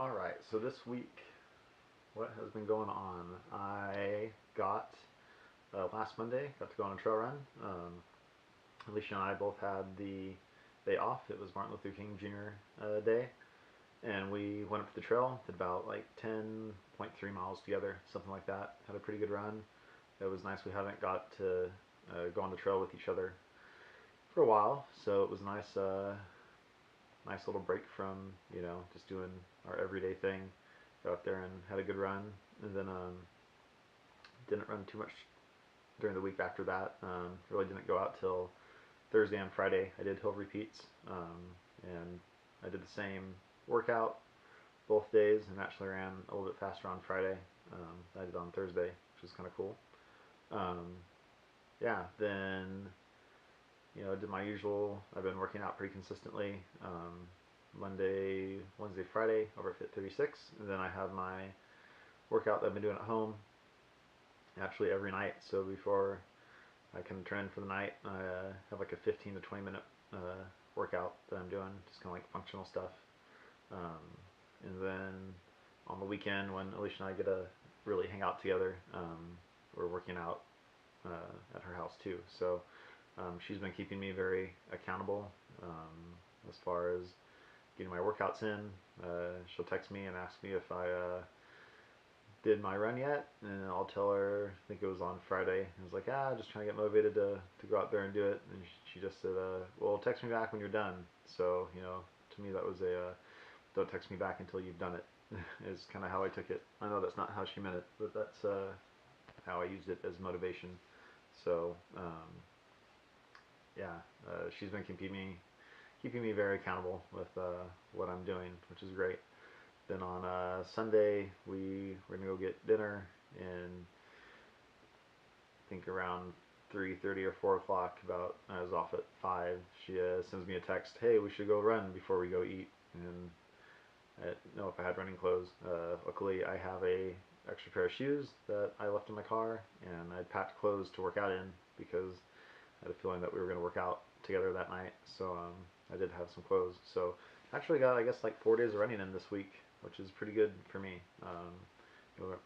Alright, so this week, what has been going on? I got, last Monday, got to go on a trail run. Alicia and I both had the day off. It was Martin Luther King Jr. Day. And we went up to the trail, did about like 10.3 miles together, something like that. Had a pretty good run. It was nice we haven't got to go on the trail with each other for a while, so it was nice, nice little break from, just doing our everyday thing. Got out there and had a good run, and then didn't run too much during the week after that. Really didn't go out till Thursday and Friday. I did hill repeats, and I did the same workout both days, and actually ran a little bit faster on Friday than I did on Thursday, which was kind of cool. Um, yeah, then I did my usual. I've been working out pretty consistently. Monday, Wednesday, Friday over at Fit 36, and then I have my workout that I've been doing at home actually every night. So before I can turn in for the night, I have like a 15 to 20 minute workout that I'm doing, just kind of like functional stuff. Um, and then on the weekend, when Alicia and I get to really hang out together, we're working out at her house too. So she's been keeping me very accountable as far as getting my workouts in. She'll text me and ask me if I did my run yet, and I'll tell her. I think it was on Friday. I was like, just trying to get motivated to go out there and do it. And she just said, well, text me back when you're done. So to me that was don't text me back until you've done it. Is kind of how I took it. I know that's not how she meant it, but that's how I used it as motivation. So yeah, she's been keeping me very accountable with what I'm doing, which is great. Then on Sunday we're gonna go get dinner, and I think around 3:30 or 4 o'clock. About I was off at 5. She sends me a text, "Hey, we should go run before we go eat." And I didn't know if I had running clothes. Luckily, I have a extra pair of shoes that I left in my car, and I packed clothes to work out in because I had a feeling that we were going to work out together that night. So I did have some clothes. So actually got, I guess, like 4 days of running in this week, which is pretty good for me.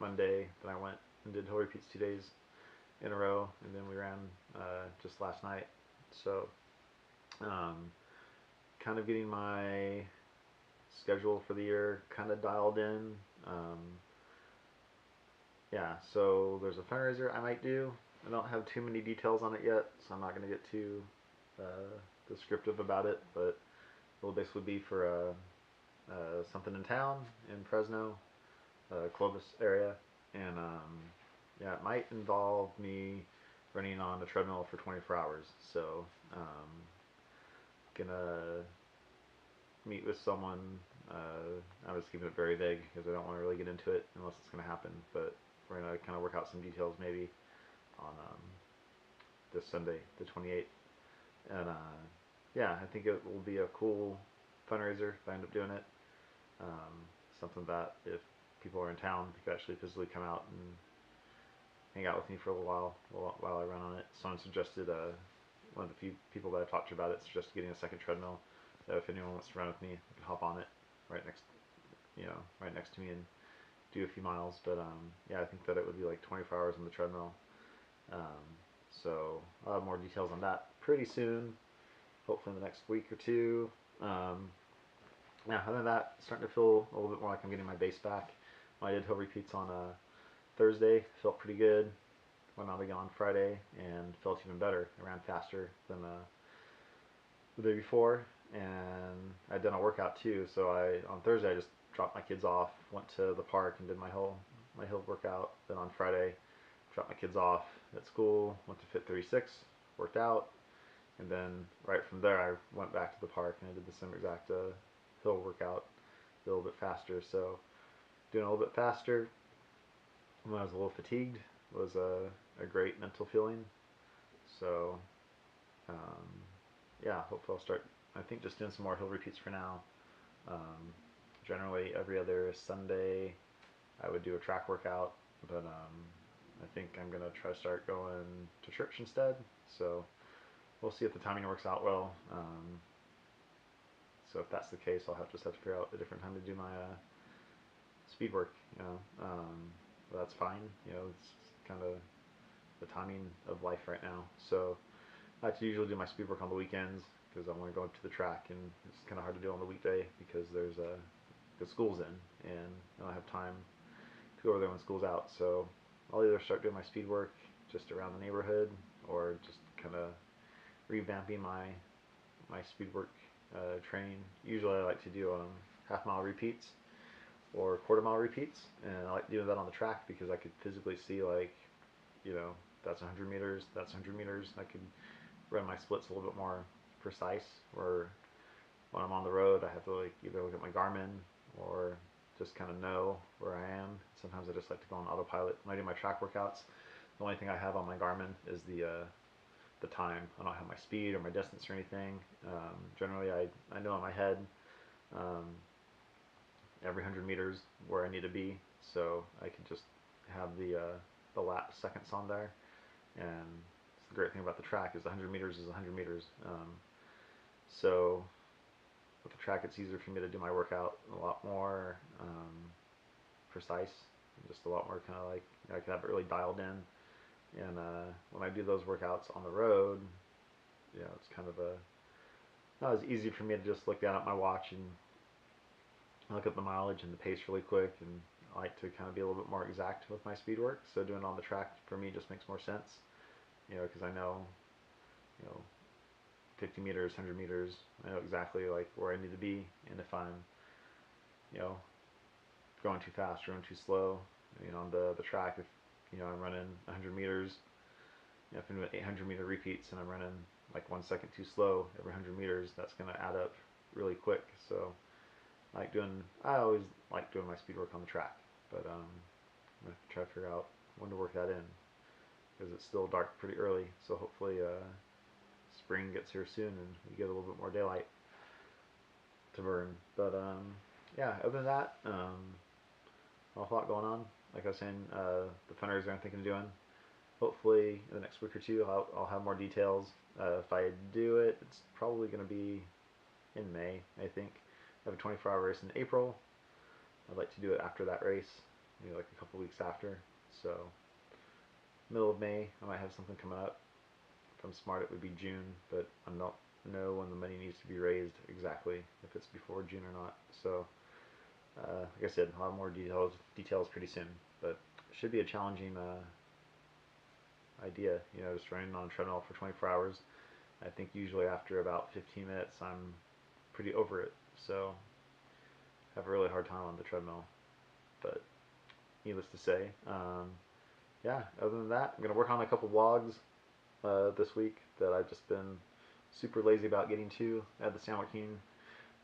Monday, then I went and did hill repeats 2 days in a row, and then we ran just last night. So um, kind of getting my schedule for the year kind of dialed in. Um, yeah, so there's a fundraiser I might do. I don't have too many details on it yet, so I'm not going to get too descriptive about it, but it'll basically be for something in town in Fresno, Clovis area, and yeah, it might involve me running on a treadmill for 24 hours. So gonna meet with someone. I was keeping it very vague because I don't want to really get into it unless it's going to happen. But we're going to kind of work out some details maybe on this Sunday, the 28th. And yeah, I think it will be a cool fundraiser if I end up doing it. Um, Something that if people are in town, they could actually physically come out and hang out with me for a little while I run on it. Someone suggested, one of the few people that I've talked to about it suggested getting a second treadmill. If anyone wants to run with me, I can hop on it right next, right next to me and do a few miles. But yeah, I think that it would be like 24 hours on the treadmill. Um, so I'll have more details on that pretty soon, hopefully in the next week or two. Um, yeah, other than that, starting to feel a little bit more like I'm getting my base back. When I did hill repeats on Thursday, felt pretty good. Went out again on Friday and felt even better. I ran faster than the day before, and I'd done a workout too. So on Thursday I just dropped my kids off, went to the park and did my hill workout. Then on Friday, dropped my kids off at school, went to Fit 36, worked out, and then right from there I went back to the park and I did the same exact hill workout, a little bit faster. So doing a little bit faster when I was a little fatigued was a great mental feeling. So um, yeah, hopefully I'll start. I think just doing some more hill repeats for now. Um, Generally, every other Sunday, I would do a track workout, but I think I'm gonna try to start going to church instead. So we'll see if the timing works out well. So if that's the case, I'll just have to figure out a different time to do speed work. But that's fine. It's kind of the timing of life right now. So I like to usually do my speed work on the weekends because I want to go up to the track, and it's kind of hard to do on the weekday because there's the school's in, and I don't have time to go over there when school's out. So I'll either start doing my speed work just around the neighborhood, or just kind of revamping my speed work training. Usually I like to do half-mile repeats or quarter-mile repeats, and I like doing that on the track because I could physically see, like, that's 100 meters, that's 100 meters. I could run my splits a little bit more precise, where when I'm on the road I have to like either look at my Garmin or just kind of know where I am. Sometimes I just like to go on autopilot. When I do my track workouts, the only thing I have on my Garmin is the time. I don't have my speed or my distance or anything. Generally, I know in my head um, every 100 meters where I need to be, so I can just have the lap seconds on there. And the great thing about the track is 100 meters is 100 meters. So with the track, it's easier for me to do my workout a lot more precise, just a lot more kind of like, I can have it really dialed in. And when I do those workouts on the road, it's kind of not as easy for me to just look down at my watch and look at the mileage and the pace really quick. And I like to kind of be a little bit more exact with my speed work. So doing it on the track for me just makes more sense, because I know, you know, 50 meters, 100 meters, I know exactly like where I need to be. And if I'm, you know, going too fast or going too slow, on the track, if I'm running 100 meters, if I'm doing 800-meter repeats and I'm running like 1 second too slow every 100 meters, that's going to add up really quick. So I always like doing my speed work on the track, but I'm gonna try to figure out when to work that in because it's still dark pretty early. So hopefully spring gets here soon and we get a little bit more daylight to burn. But yeah, other than that, a lot going on. Like I was saying, the fundraiser I'm thinking of doing. Hopefully in the next week or two, I'll have more details. If I do it, it's probably going to be in May, I think. I have a 24-hour race in April. I'd like to do it after that race, maybe like a couple weeks after. So middle of May, I might have something coming up. If I'm smart, it would be June, but I don't know when the money needs to be raised exactly, if it's before June or not. So like I said, I'll have more details pretty soon. But it should be a challenging idea, just running on a treadmill for 24 hours. I think usually after about 15 minutes, I'm pretty over it. So I have a really hard time on the treadmill. But needless to say, yeah, other than that, I'm going to work on a couple vlogs this week that I've just been super lazy about getting to. I had the San Joaquin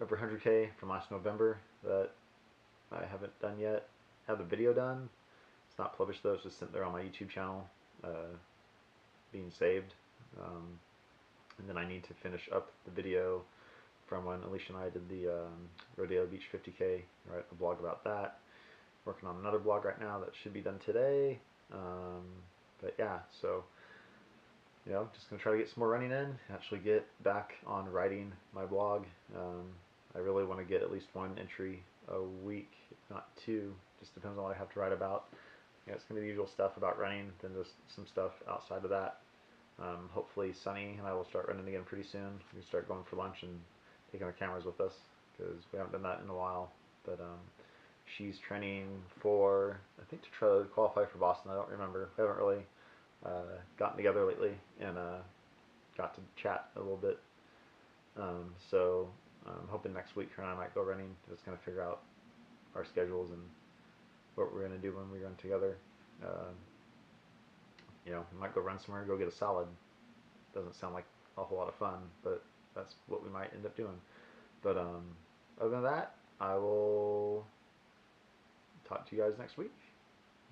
over 100K from last November that I haven't done yet. I have the video done. It's not published though, it's just sitting there on my YouTube channel being saved. And then I need to finish up the video from when Alicia and I did the Rodeo Beach 50K, write a blog about that. Working on another blog right now that should be done today. But yeah, so just gonna try to get some more running in, actually get back on writing my blog. I really want to get at least one entry a week, if not two. Just depends on what I have to write about. It's gonna be the usual stuff about running, then just some stuff outside of that. Hopefully Sunny and I will start running again pretty soon. We start going for lunch and taking our cameras with us because we haven't done that in a while. But she's training for, I think, to try to qualify for Boston. I don't remember. We haven't really gotten together lately and got to chat a little bit. So I'm hoping next week her and I might go running. Just kind of figure out our schedules and what we're going to do when we run together. We might go run somewhere, go get a salad. Doesn't sound like a whole lot of fun, but that's what we might end up doing. But other than that, I will talk to you guys next week.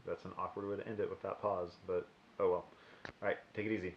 That's an awkward way to end it with that pause, but oh well. Alright, take it easy.